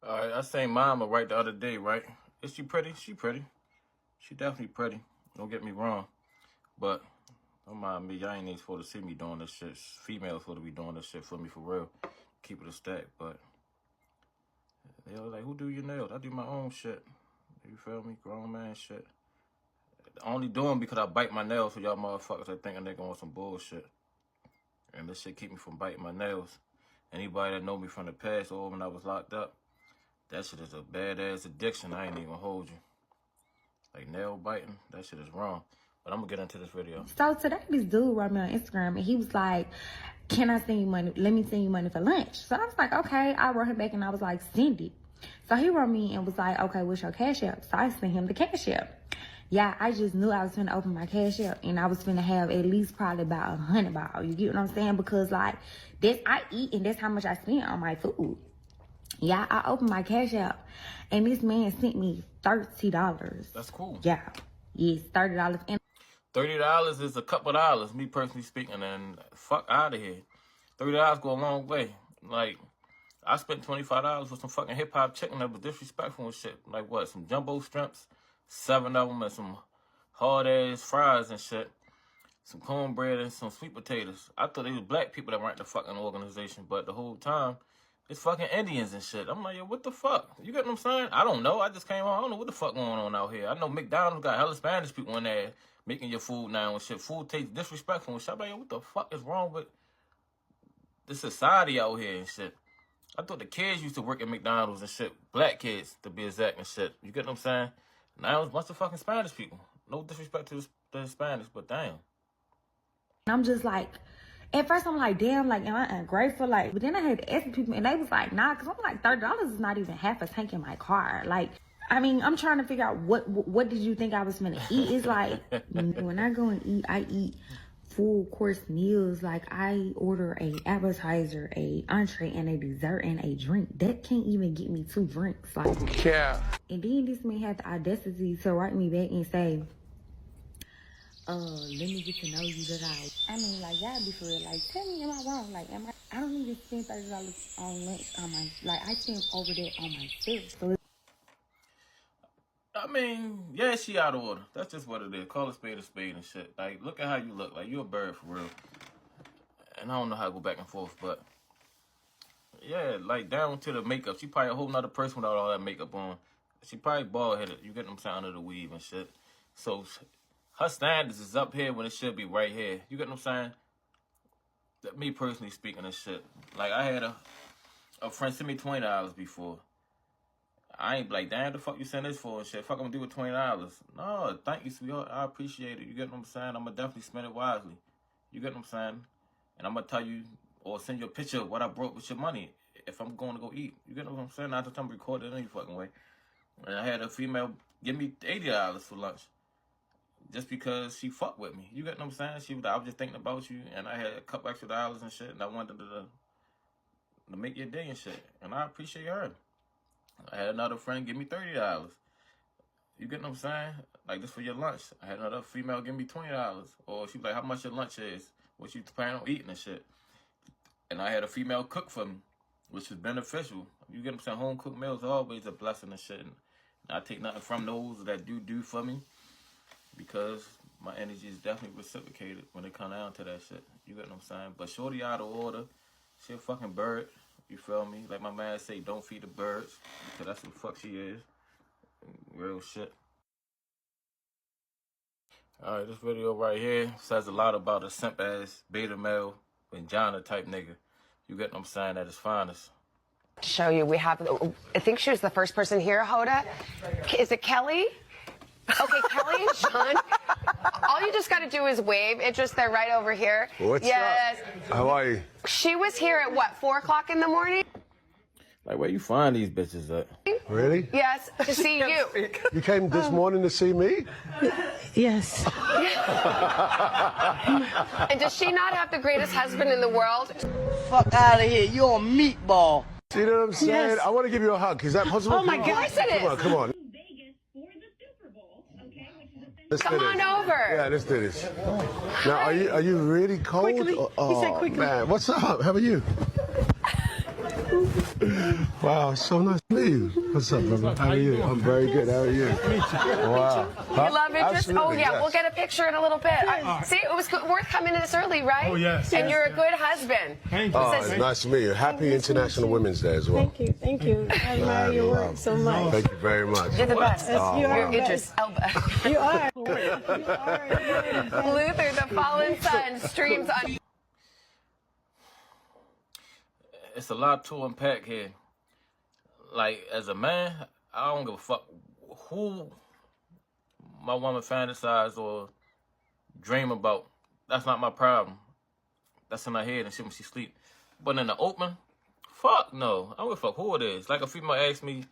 All right, I seen Mama right the other day, right? Is she pretty? She pretty. She definitely pretty. Don't get me wrong. But don't mind me. Y'all ain't even supposed to see me doing this shit. Females supposed to be doing this shit for me for real. Keep it a stack. But they was like, who do your nails? I do my own shit. You feel me? Grown man shit. Only doing because I bite my nails for y'all motherfuckers that think a nigga on some bullshit. And this shit keep me from biting my nails. Anybody that know me from the past or when I was locked up, that shit is a badass addiction. I ain't even gonna hold you. Like nail biting, that shit is wrong. But I'm gonna get into this video. So today this dude wrote me on Instagram and he was like, can I send you money? Let me send you money for lunch. So I was like, okay. I wrote him back and I was like, send it. So he wrote me and was like, okay, what's your cash app? So I sent him the cash app. Yeah, I just knew I was finna open my cash app and I was finna have at least probably about $100. You get what I'm saying? Because like, that's I eat and that's how much I spend on my food. Yeah, I opened my cash app and this man sent me $30. That's cool. Yeah, yes, $30. And $30 is a couple dollars, me personally speaking, and fuck out of here. $30 go a long way. Like, I spent $25 for some fucking hip-hop chicken that was disrespectful and shit. Like what, some jumbo shrimps, 7 of them, and some hard-ass fries and shit. Some cornbread and some sweet potatoes. I thought they was black people that ran the fucking organization, but the whole time, it's fucking Indians and shit. I'm like, yo, what the fuck? You get what I'm saying? I don't know. I just came on. I don't know what the fuck going on out here. I know McDonald's got hella Spanish people in there making your food now and shit. Food tastes disrespectful and shit. I'm like, yo, what the fuck is wrong with the society out here and shit? I thought the kids used to work at McDonald's and shit. Black kids, to be exact and shit. You get what I'm saying? Now it's a bunch of fucking Spanish people. No disrespect to the Hispanics, but damn. I'm just like, at first I'm like, damn, like, am I ungrateful? Like, but then I had to ask people and they was like, nah, because I'm like, $30 is not even half a tank in my car. Like, I mean, I'm trying to figure out what did you think I was gonna eat? It's like, when I go and eat, I eat full course meals. Like, I order a appetizer, a entree, and a dessert, and a drink. That can't even get me 2 drinks. Like, yeah. And then this man had the audacity to write me back and say, let me get to know you that I mean, like, y'all be for real. Like, tell me, am I wrong? Like, I don't even spend $30 on lunch on my, like, I spend over that on myself. So I mean, yeah, she out of order. That's just what it is. Call a spade and shit. Like, look at how you look. Like, you a bird for real. And I don't know how to go back and forth, but yeah, like, down to the makeup. She probably a whole nother person without all that makeup on. She probably bald-headed. You get what I'm saying, under the weave and shit. So her standards is up here when it should be right here. You get what I'm saying? That me personally speaking and shit. Like, I had a friend send me $20 before. I ain't like, damn, the fuck you send this for and shit. Fuck, I'm gonna do with $20. No, thank you, sweetheart. I appreciate it. You get what I'm saying? I'm gonna definitely spend it wisely. You get what I'm saying? And I'm gonna tell you or send you a picture of what I brought with your money if I'm going to go eat. You get what I'm saying? Not that I'm recording any fucking way. And I had a female give me $80 for lunch. Just because she fucked with me. You get what I'm saying? She was like, I was just thinking about you, and I had a couple extra dollars and shit, and I wanted to make your day and shit. And I appreciate her. I had another friend give me $30. You get what I'm saying? Like, this for your lunch. I had another female give me $20. Or she was like, how much your lunch is? What you planning on eating and shit. And I had a female cook for me, which is beneficial. You get what I'm saying? Home cooked meals are always a blessing and shit. And I take nothing from those that do for me. Because my energy is definitely reciprocated when it come down to that shit. You get what I'm saying? But shorty out of order. She a fucking bird. You feel me? Like my man say, don't feed the birds. Because that's what the fuck she is. Real shit. Alright, this video right here says a lot about a simp ass beta male vagina type nigga. You get what I'm saying? At his finest. Show you, we have, I think she was the first person here, Hoda. Is it Kelly? Okay, Kelly and Sean. All you just got to do is wave. It's just they're right over here. What's yes. up? How are you? She was here at what, 4 o'clock in the morning? Like, where you find these bitches at? Really? Yes, to see you. You came this morning to see me? Yes. And does she not have the greatest husband in the world? Fuck out of here. You're a meatball. See what I'm saying? Yes. I want to give you a hug. Is that possible? Oh my God. Yes, it is. Come on, come on. Let's Come do on this. over. Yeah, let's do this. Now, are you really cold? Quickly. He said quickly. Man, what's up? How are you? Wow, so nice to meet you. What's up, brother? How are you? I'm very good. How are you? Wow. You love interest? Absolutely, Oh, yeah, yes. we'll get a picture in a little bit. See, it was worth coming in this early, right? Oh, yes. And Yes, you're a yes. good husband. Thank you. Oh, it's nice to meet you. Happy International Women's Day as well. Thank you. I admire your work so much. Thank you very much. You're the best. You are You're the Idris Elba. You are. Luther, the Fallen Son, streams on. It's a lot to unpack here. Like, as a man, I don't give a fuck who my woman fantasize or dream about. That's not my problem. That's in her head and shit when she sleep. But in the open, fuck no. I don't give a fuck who it is. Like a female asked me,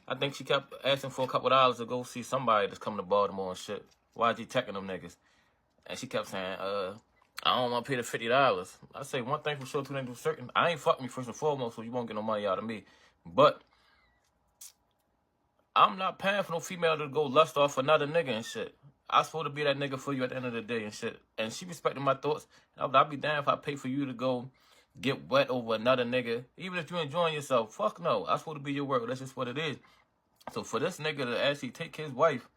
I think she kept asking for a couple of dollars to go see somebody that's coming to Baltimore and shit. Why'd you checking them niggas? And she kept saying, I don't want to pay the $50. I say one thing for sure, two things for certain. I ain't fucking me first and foremost, so you won't get no money out of me. But I'm not paying for no female to go lust off another nigga and shit. I'm supposed to be that nigga for you at the end of the day and shit. And she respected my thoughts. I'd be damned if I pay for you to go get wet over another nigga. Even if you enjoying yourself, fuck no. I'm supposed to be your world. That's just what it is. So for this nigga to actually take his wife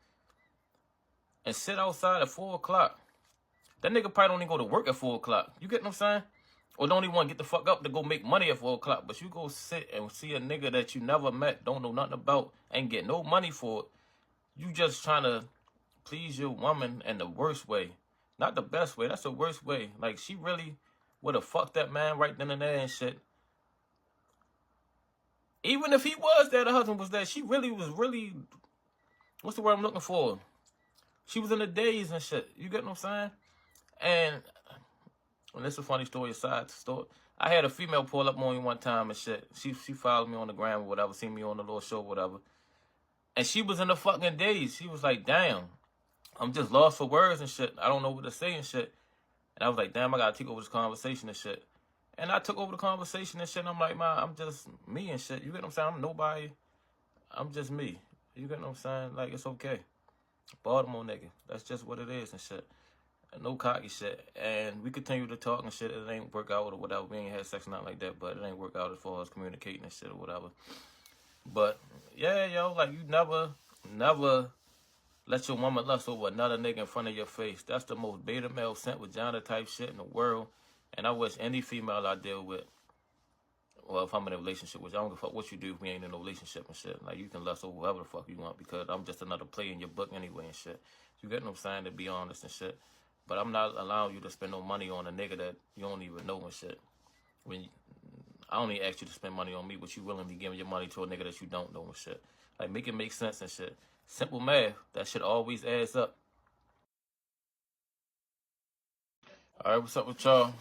and sit outside at 4 o'clock, that nigga probably don't even go to work at 4 o'clock. You get what I'm saying? Or don't even want to get the fuck up to go make money at 4 o'clock. But you go sit and see a nigga that you never met, don't know nothing about, ain't get no money for it. You just trying to please your woman in the worst way. Not the best way. That's the worst way. Like, she really would have fucked that man right then and there and shit. Even if he was there, the husband was there, she really was what's the word I'm looking for? She was in the days and shit. You get what I'm saying? And this is a funny story aside. I had a female pull up on me one time and shit. She followed me on the gram or whatever, seen me on the little show or whatever. And she was in the fucking days. She was like, damn, I'm just lost for words and shit. I don't know what to say and shit. And I was like, damn, I gotta take over this conversation and shit. And I took over the conversation and shit. And I'm like, man, I'm just me and shit. You get what I'm saying? I'm nobody. I'm just me. You get what I'm saying? Like, it's okay. Baltimore nigga. That's just what it is and shit. No cocky shit. And we continue to talk and shit. It ain't work out or whatever. We ain't had sex or nothing like that. But it ain't work out as far as communicating and shit or whatever. But, yeah, yo, like, you never let your woman lust over another nigga in front of your face. That's the most beta male scent vagina type shit in the world. And I wish any female I deal with, well, if I'm in a relationship with you, I don't give a fuck what you do if we ain't in a relationship and shit. Like, you can lust over whoever the fuck you want because I'm just another player in your book anyway and shit. You get what I'm saying, to be honest and shit. But I'm not allowing you to spend no money on a nigga that you don't even know and shit. I only ask you to spend money on me, but you willingly giving your money to a nigga that you don't know and shit. Like, make it make sense and shit. Simple math, that shit always adds up. Alright, what's up with y'all?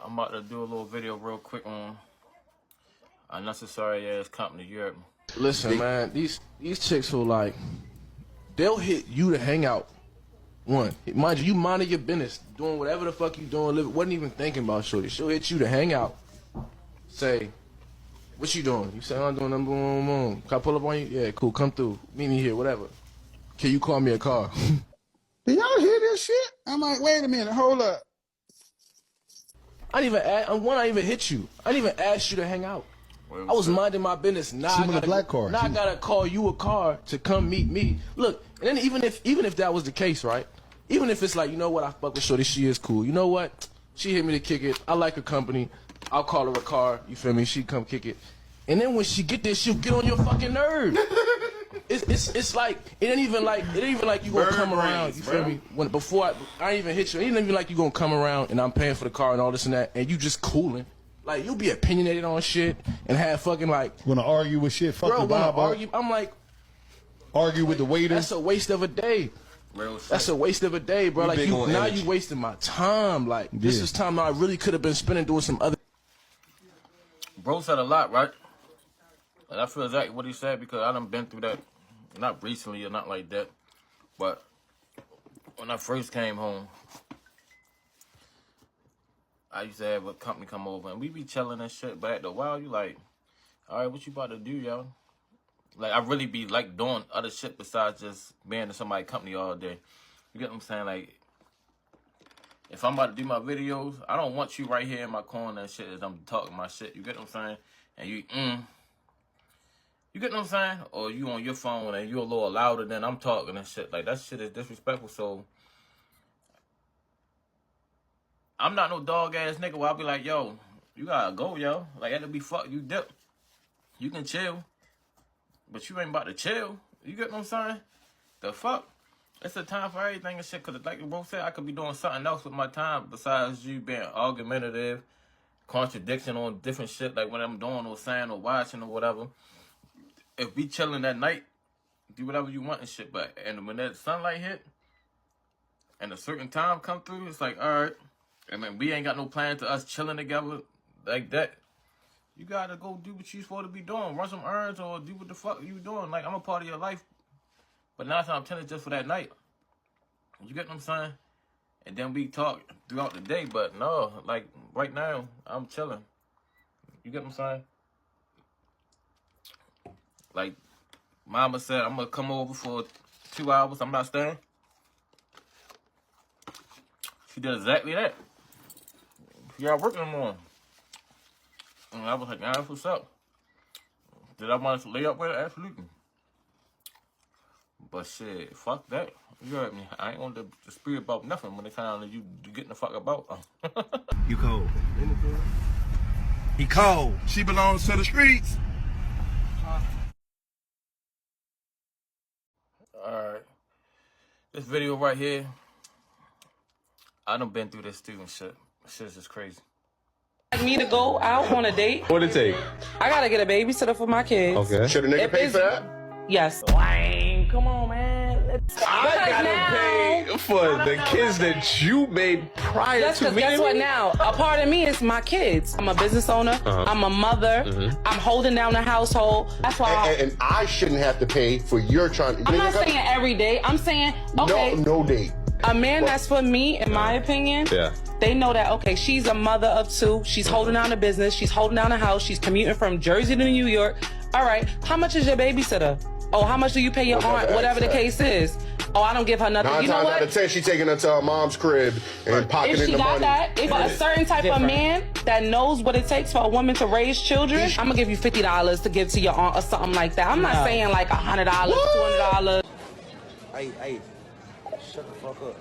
I'm about to do a little video real quick on unnecessary ass company. You heard me? Listen, man, these chicks will like, they'll hit you to hang out. One, mind you minding your business, doing whatever the fuck you doing, living, wasn't even thinking about shorty. She'll hit you to hang out. Say, what you doing? You say, I'm doing number one. Can I pull up on you? Yeah, cool, come through. Meet me here, whatever. Can you call me a car? Do y'all hear this shit? I'm like, wait a minute, hold up. I didn't even hit you. I didn't even ask you to hang out. I was minding my business. Now She I was a black car. Now I gotta call you a car to come meet me. Look, and then even if that was the case, right? Even if it's like, you know what, I fuck with shorty, she is cool. You know what? She hit me to kick it. I like her company. I'll call her a car. You feel me? She come kick it. And then when she get there, she'll get on your fucking nerves. It's like it ain't even like you gonna come around. You feel me? When before I ain't even hit you, it ain't even like you gonna come around and I'm paying for the car and all this and that, and you just cooling. Like, you'll be opinionated on shit and have fucking like, wanna argue with shit, fuck bro, the wanna vibe argue. I'm like, argue with the waiter. that's a waste of a day. Real shit. That's a waste of a day, bro. Like, now you wasting my time. Like, this is time I really could have been spending doing some other. Bro said a lot, right? And I feel exactly what he said because I done been through that. Not recently or not like that. But when I first came home, I used to have a company come over and we be chilling and shit. But after a while, you like, all right, what you about to do, yo? Like, I really be like doing other shit besides just being in somebody's company all day. You get what I'm saying? Like, if I'm about to do my videos, I don't want you right here in my corner and shit as I'm talking my shit. You get what I'm saying? And you get what I'm saying? Or you on your phone and you're a little louder than I'm talking and shit. Like, that shit is disrespectful. So, I'm not no dog-ass nigga where I'll be like, yo, you gotta go, yo. Like, that'll be fuck, you dip. You can chill. But you ain't about to chill. You get what I'm saying? The fuck? It's a time for everything and shit. Because like bro said, I could be doing something else with my time besides you being argumentative, contradiction on different shit. Like what I'm doing or saying or watching or whatever. If we chilling that night, do whatever you want and shit. But and when that sunlight hit and a certain time come through, it's like, all right. I mean, we ain't got no plan to us chilling together like that. You gotta go do what you supposed to be doing. Run some errands or do what the fuck you doing. Like, I'm a part of your life. But 9 times out of 10 it's just for that night. You get what I'm saying? And then we talk throughout the day. But no, like, right now, I'm chilling. You get what I'm saying? Like, mama said, I'm gonna come over for 2 hours. I'm not staying. She did exactly that. Y'all working in the morning. And I was like, nah, that's what's up. Did I want to lay up with her? Absolutely. But shit, fuck that. You heard me. I ain't on the spirit about nothing when it comes to you getting the fuck about. You cold. He cold. She belongs to the streets. Alright. This video right here, I done been through this too and shit. Shit's just crazy. Me to go out on a date. What it take? I gotta get a babysitter for my kids. Okay. Should a nigga If pay it's- for that? Yes. Dang, come on, man. I gotta pay for the kids that you made prior Just to because meeting guess what me? now? A part of me is my kids. I'm a business owner. I'm a mother. I'm holding down the household. That's why And I shouldn't have to pay for your trying. I'm not saying every day. I'm saying, okay, No date. a man that's for me, in my opinion, Yeah. they know that, okay, she's a mother of 2. She's holding down a business. She's holding down a house. She's commuting from Jersey to New York. All right, how much is your babysitter? Oh, how much do you pay your aunt? Whatever the case is. Oh, I don't give her nothing. 9 You know times what? out of 10, she taking her to her mom's crib and pocketing If she the got money. that, if a certain type of man that knows what it takes for a woman to raise children, I'm gonna give you $50 to give to your aunt or something like that. I'm not saying like $100, $200. Hey, shut the fuck up.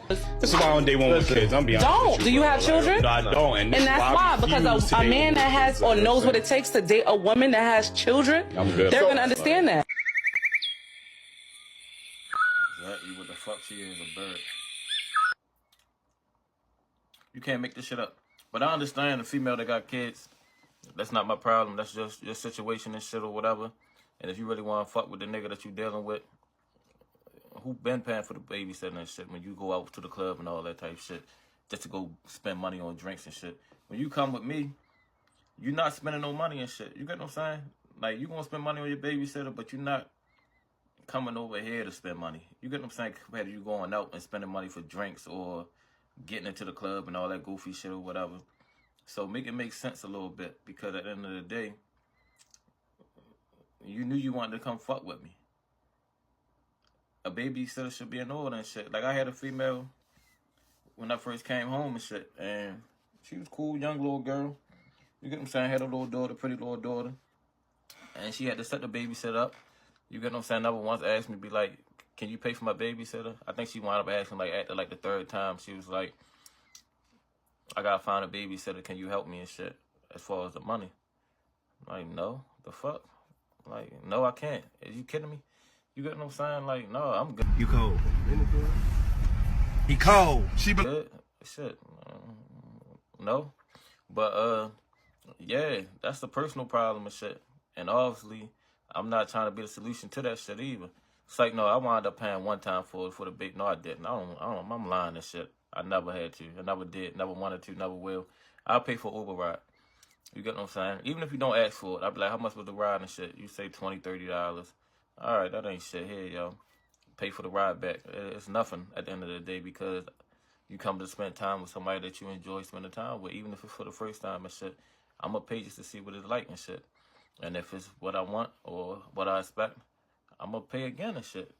This is why on day one with kids. I'm being honest with Do you bro. have children? No, I don't. And that's why, because a man that has or knows what it takes to date a woman that has children, I'm good. they're gonna understand that. Exactly what the fuck she is, a bird. You can't make this shit up. But I understand the female that got kids. That's not my problem. That's just your situation and shit or whatever. And if you really want to fuck with the nigga that you dealing with, who been paying for the babysitting and shit when you go out to the club and all that type of shit just to go spend money on drinks and shit. When you come with me, you're not spending no money and shit. You get what I'm saying? Like, you gonna spend money on your babysitter, but you're not coming over here to spend money. You get what I'm saying? Compared to you going out and spending money for drinks or getting into the club and all that goofy shit or whatever. So make it make sense a little bit, because at the end of the day, you knew you wanted to come fuck with me. A babysitter should be in order and shit. Like, I had a female when I first came home and shit, and she was cool, young little girl. You get what I'm saying? Had a little daughter, pretty little daughter. And she had to set the babysitter up. You get what I'm saying? Never once asked me, be like, can you pay for my babysitter? I think she wound up asking, like, after, like, the 3rd time. She was like, I gotta find a babysitter. Can you help me and shit? As far as the money. Like, no. The fuck? Like, no, I can't. Are you kidding me? You get what I'm saying? Like, no, I'm good. You cold. He cold. She good. Shit. No. But, yeah, that's the personal problem and shit. And obviously, I'm not trying to be the solution to that shit either. It's like, no, I wound up paying one time for the baby. No, I didn't. I'm lying and shit. I never had to. I never did. Never wanted to. Never will. I'll pay for Uber ride. You get what I'm saying? Even if you don't ask for it, I'll be like, how much was the ride and shit? You say $20, $30. All right, that ain't shit. Here, yo. Pay for the ride back. It's nothing at the end of the day, because you come to spend time with somebody that you enjoy spending time with, even if it's for the first time and shit. I'm going to pay just to see what it's like and shit. And if it's what I want or what I expect, I'm going to pay again and shit.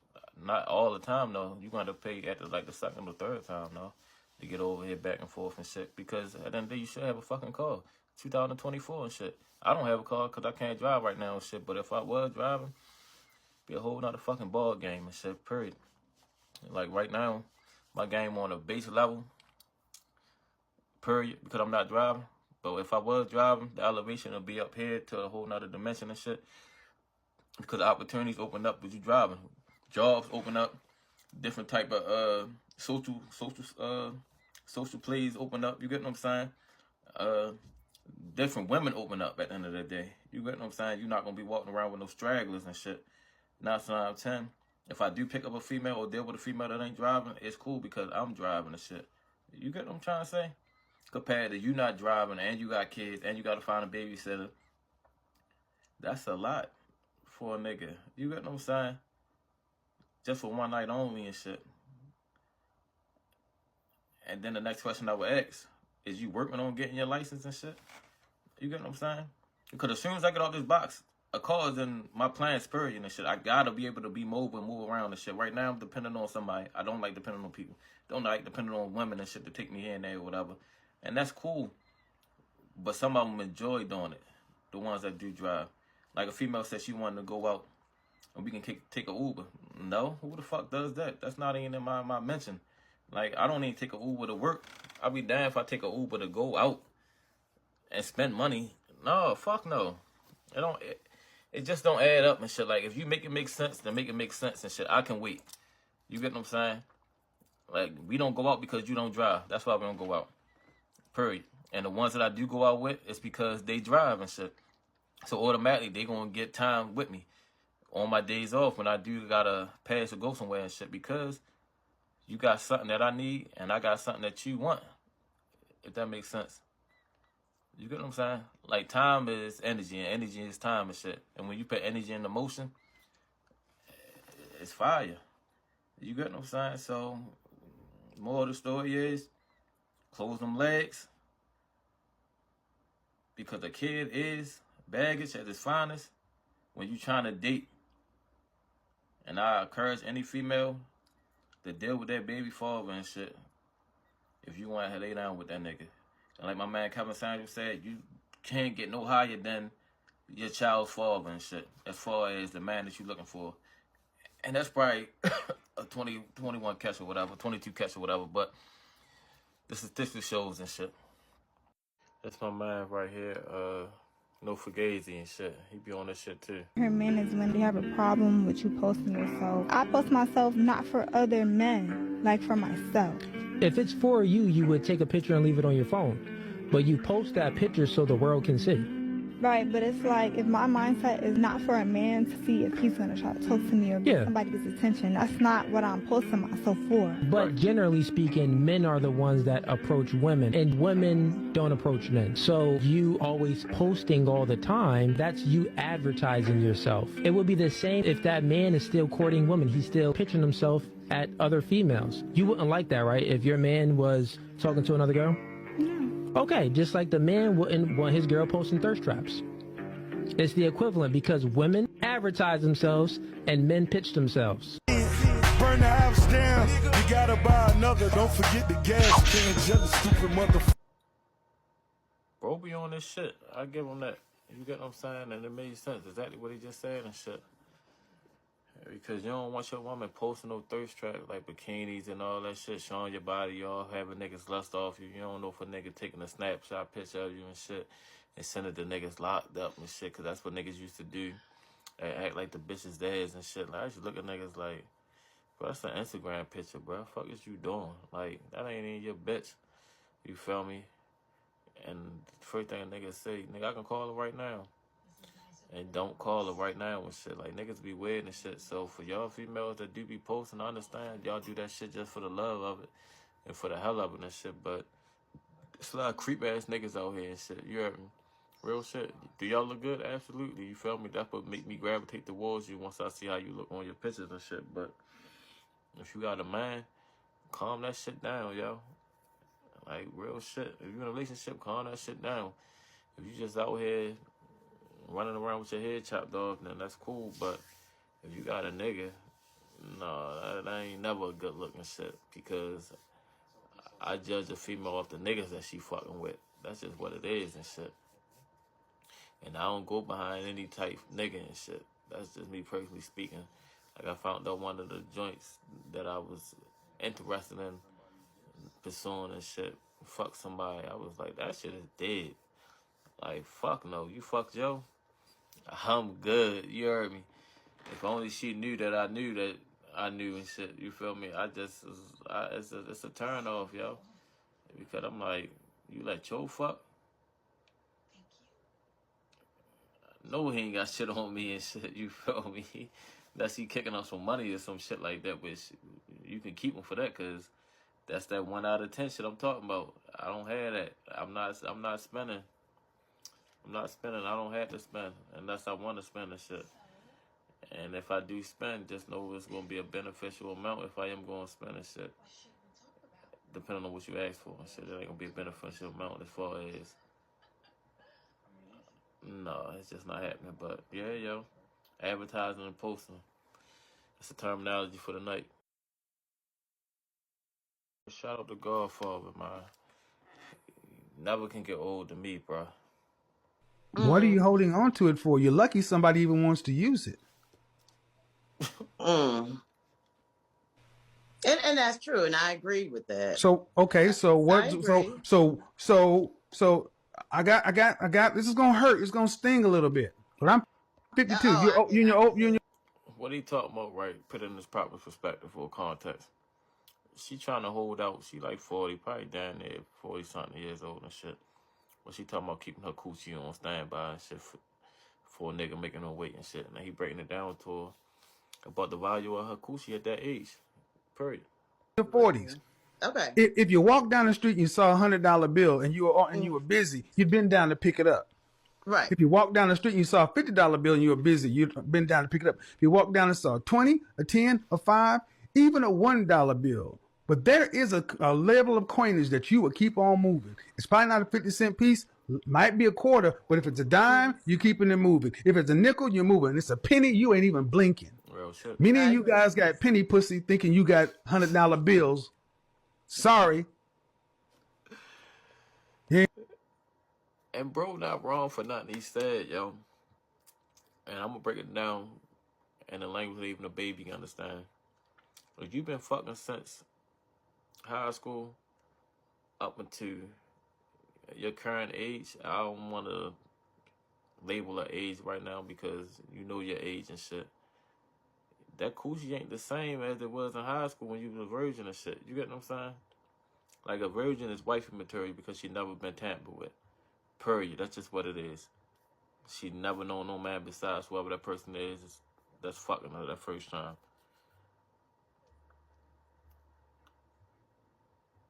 Not all the time, though. You're going to pay after, like, the 2nd or 3rd time, though. to get over here back and forth and shit. Because at the end of the day, you should have a fucking car. 2024 and shit. I don't have a car because I can't drive right now and shit. But if I was driving, it'd be a whole nother fucking ball game and shit, period. Like right now, my game on a base level, period, because I'm not driving. But if I was driving, the elevation will be up here to a whole nother dimension and shit. Because opportunities open up with you driving. Jobs open up. Different type of social plays open up. You get what I'm saying? Different women open up at the end of the day. You get what I'm saying? You're not going to be walking around with no stragglers and shit. 9 times out of 10, if I do pick up a female or deal with a female that ain't driving, it's cool because I'm driving and shit. You get what I'm trying to say? Compared to you not driving and you got kids and you got to find a babysitter. That's a lot for a nigga. You get what I'm saying? Just for one night only and shit. And then the next question I would ask, is you working on getting your license and shit? You get what I'm saying? Because as soon as I get off this box, a car is in my plans, period, and shit. I gotta be able to be mobile and move around and shit. Right now, I'm depending on somebody. I don't like depending on people. Don't like depending on women and shit to take me here and there or whatever. And that's cool. But some of them enjoy doing it. The ones that do drive. Like a female said she wanted to go out and we can take a Uber. No, who the fuck does that? That's not even in my mention. Like, I don't even take a Uber to work. I'll be damned if I take a Uber to go out and spend money. No, fuck no. It just don't add up and shit. Like, if you make it make sense, then make it make sense and shit. I can wait. You get what I'm saying? Like, we don't go out because you don't drive. That's why we don't go out. Period. And the ones that I do go out with, it's because they drive and shit. So automatically, they gonna get time with me on my days off when I do gotta pass or go somewhere and shit, because you got something that I need and I got something that you want. If that makes sense. You get what I'm saying? Like, time is energy and energy is time and shit. And when you put energy into motion, it's fire. You get what I'm saying? So, more of the story is, close them legs. Because a kid is baggage at its finest when you trying to date. And I encourage any female to deal with that baby father and shit if you want to lay down with that nigga. And like my man Kevin Samuel said, you can't get no higher than your child's father and shit, as far as the man that you're looking for. And that's probably a 21 catch or whatever, 22 catch or whatever, but the statistics shows and shit. That's my man right here, No Fugazi and shit. He be on this shit too. Her men is when they have a problem with you posting yourself. I post myself not for other men, like for myself. If it's for you, you would take a picture and leave it on your phone. But you post that picture so the world can see. Right, but it's like, if my mindset is not for a man to see if he's going to try to talk to me or get somebody's attention, that's not what I'm posting myself for. But generally speaking, men are the ones that approach women, and women don't approach men. So you always posting all the time, that's you advertising yourself. It would be the same if that man is still courting women. He's still pitching himself at other females. You wouldn't like that, right? If your man was talking to another girl? Okay, just like the man wouldn't want his girl posting thirst traps. It's the equivalent, because women advertise themselves and men pitch themselves. Burn the house down, you gotta buy another. Don't forget the gas can, jealous, stupid motherfucker. Bro be on this shit. I give him that. You get what I'm saying? And it made sense. Exactly what he just said and shit. Because you don't want your woman posting no thirst traps like bikinis and all that shit, showing your body, y'all having niggas lust off you. You don't know if a nigga taking a snapshot picture of you and shit and send it to niggas locked up and shit, because that's what niggas used to do. And act like the bitches theirs and shit. Like, I used to look at niggas like, bro, that's an Instagram picture, bro. What the fuck is you doing? Like, that ain't even your bitch. You feel me? And the first thing a nigga say, nigga, I can call her right now. And don't call her right now and shit. Like, niggas be weird and shit. So for y'all females that do be posting, I understand y'all do that shit just for the love of it and for the hell of it and shit. But it's a lot of creep ass niggas out here and shit. You heard me? Real shit. Do y'all look good? Absolutely. You feel me? That's what make me gravitate towards you once I see how you look on your pictures and shit. But if you got a man, calm that shit down, yo. Like, real shit. If you in a relationship, calm that shit down. If you just out here running around with your head chopped off, then that's cool. But if you got a nigga, no, that ain't never a good looking shit. Because I judge a female off the niggas that she fucking with. That's just what it is and shit. And I don't go behind any type nigga and shit. That's just me personally speaking. Like, I found out one of the joints that I was interested in pursuing and shit. Fuck somebody. I was like, that shit is dead. Like, fuck no. You fuck Joe? I'm good. You heard me. If only she knew that I knew that I knew and shit. You feel me? It's a turn off, yo. Because I'm like, you let Joe fuck? No, he ain't got shit on me and shit. You feel me? Unless he kicking up some money or some shit like that, which you can keep him for that, cause that's that 1 out of 10 shit I'm talking about. I don't have that. I'm not spending. I'm not spending. I don't have to spend unless I want to spend and shit. And if I do spend, just know it's gonna be a beneficial amount if I am going to spend and shit. Depending on what you ask for and shit, it ain't gonna be a beneficial amount as far as. No, it's just not happening. But yeah, yo, advertising and posting. It's the terminology for the night. Shout out to Godfather, man. Never can get old to me, bro. What are you holding on to it for? You're lucky somebody even wants to use it. And that's true, and I agree with that. So okay, so what? I agree. So I got. This is gonna hurt. It's gonna sting a little bit. But I'm 52. You in your. What he talking about, right? Put it in this proper perspective or context. She trying to hold out. She like 40, probably down there, 40 something years old and shit. But she talking about keeping her coochie on standby and shit for a nigga making her wait and shit. And he breaking it down to her about the value of her coochie at that age. Period. Your 40s. Okay. If you walk down the street and you saw $100 bill and you were busy, you'd been down to pick it up. Right. If you walk down the street and you saw a $50 bill and you were busy, you'd been down to pick it up. If you walk down and saw a 20, a 10, a 5, even a $1 bill. But there is a level of coinage that you will keep on moving. It's probably not a 50-cent piece, might be a quarter, but if it's a dime, you're keeping it moving. If it's a nickel, you're moving. It's a penny, you ain't even blinking. Real shit. Many of you guys got penny pussy thinking you got $100 bills. Sorry. And bro not wrong for nothing he said, yo. And I'm gonna break it down in the language that even a baby can understand. If you've been fucking since high school up until your current age, I don't want to label an age right now because you know your age and shit. That coochie ain't the same as it was in high school when you was a virgin and shit. You get what I'm saying? Like, a virgin is wifey material because she never been tampered with. Period. That's just what it is. She never known no man besides whoever that person is that's fucking her that first time.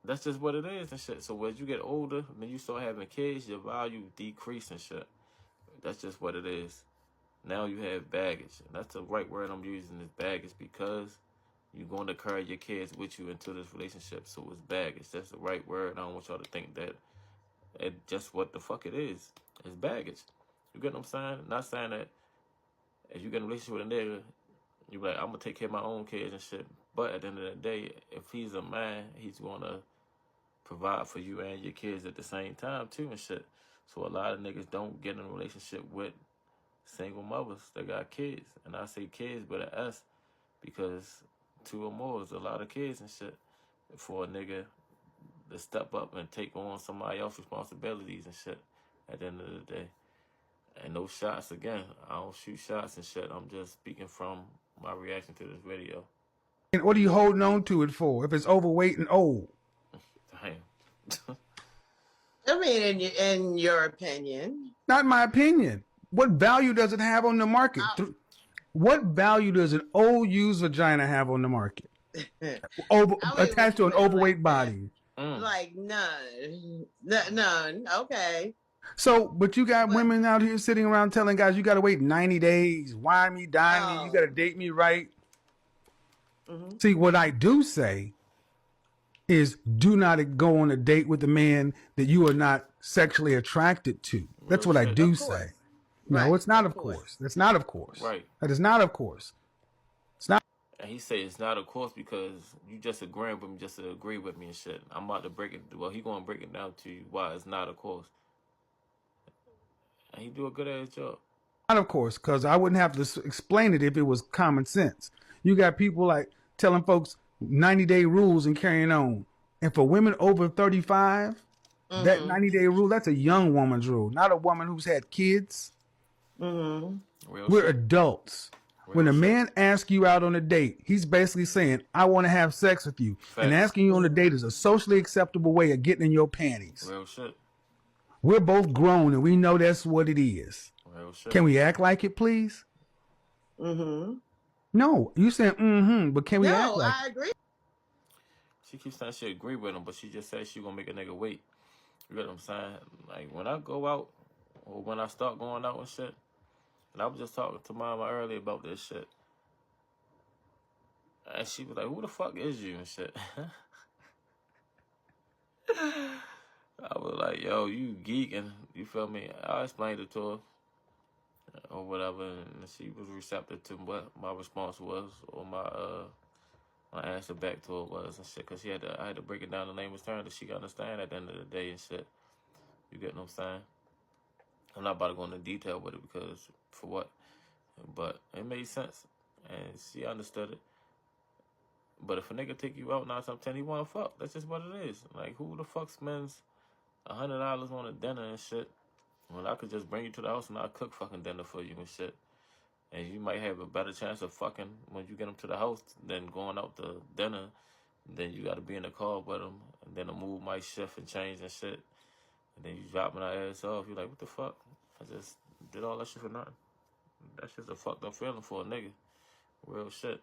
That's just what it is and shit. So as you get older, when you start having kids, your value decrease and shit. That's just what it is. Now you have baggage. And that's the right word I'm using is baggage because you're going to carry your kids with you into this relationship. So it's baggage. That's the right word. I don't want y'all to think that it's just what the fuck it is. It's baggage. You get what I'm saying? Not saying that if you get in a relationship with a nigga, you're like, I'm going to take care of my own kids and shit. But at the end of the day, if he's a man, he's going to provide for you and your kids at the same time too and shit. So a lot of niggas don't get in a relationship with single mothers that got kids. And I say kids with an S because 2 or more is a lot of kids and shit for a nigga to step up and take on somebody else's responsibilities and shit at the end of the day. And no shots again. I don't shoot shots and shit. I'm just speaking from my reaction to this video. And what are you holding on to it for if it's overweight and old? Damn. I mean, in your opinion. Not my opinion. What value does it have on the market? What value does an old used vagina have on the market? Attached to an overweight body. Like none. Okay. So, but you got women out here sitting around telling guys, you got to wait 90 days. Wine me, dine me. You got to date me right. Mm-hmm. See, what I do say is do not go on a date with a man that you are not sexually attracted to. That's what I do say. No, it's not of course. That's not of course. Right. That is not of course. It's not. And he said it's not a course because you just agreeing with me just to agree with me and shit. I'm about to break it. Well, he gonna break it down to you why it's not a course. And he do a good ass job. Not of course, because I wouldn't have to explain it if it was common sense. You got people like telling folks 90-day rules and carrying on. And for women over 35, that 90-day rule, that's a young woman's rule, not a woman who's had kids. We're adults. When a man asks you out on a date, he's basically saying, I want to have sex with you. And asking you on a date is a socially acceptable way of getting in your panties. Real shit. We're both grown and we know that's what it is. Real shit. Can we act like it, please? No, you saying but can we act like I agree. She keeps saying she agree with him, but she just said she gonna make a nigga wait. You get what I'm saying? Like, when I go out, or when I start going out and shit, and I was just talking to Mama earlier about this shit, and she was like, who the fuck is you and shit? I was like, yo, you geeking, you feel me? I explained it to her, or whatever, and she was receptive to what my response was, or my answer back to her was and shit, because I had to break it down in layman's terms that she could understand at the end of the day and shit. You get what I'm saying? I'm not about to go into detail with it because, for what? But it made sense, and she understood it. But if a nigga take you out 9 times 10, he wanna fuck. That's just what it is. Like, who the fuck spends $100 on a dinner and shit when I could just bring you to the house and I'll cook fucking dinner for you and shit? And you might have a better chance of fucking when you get them to the house than going out to dinner. Then you got to be in the car with them, and then the mood might shift and change and shit. And then you dropping our ass off. You're like, what the fuck? I just did all that shit for nothing. That's just a fucked up feeling for a nigga. Real shit.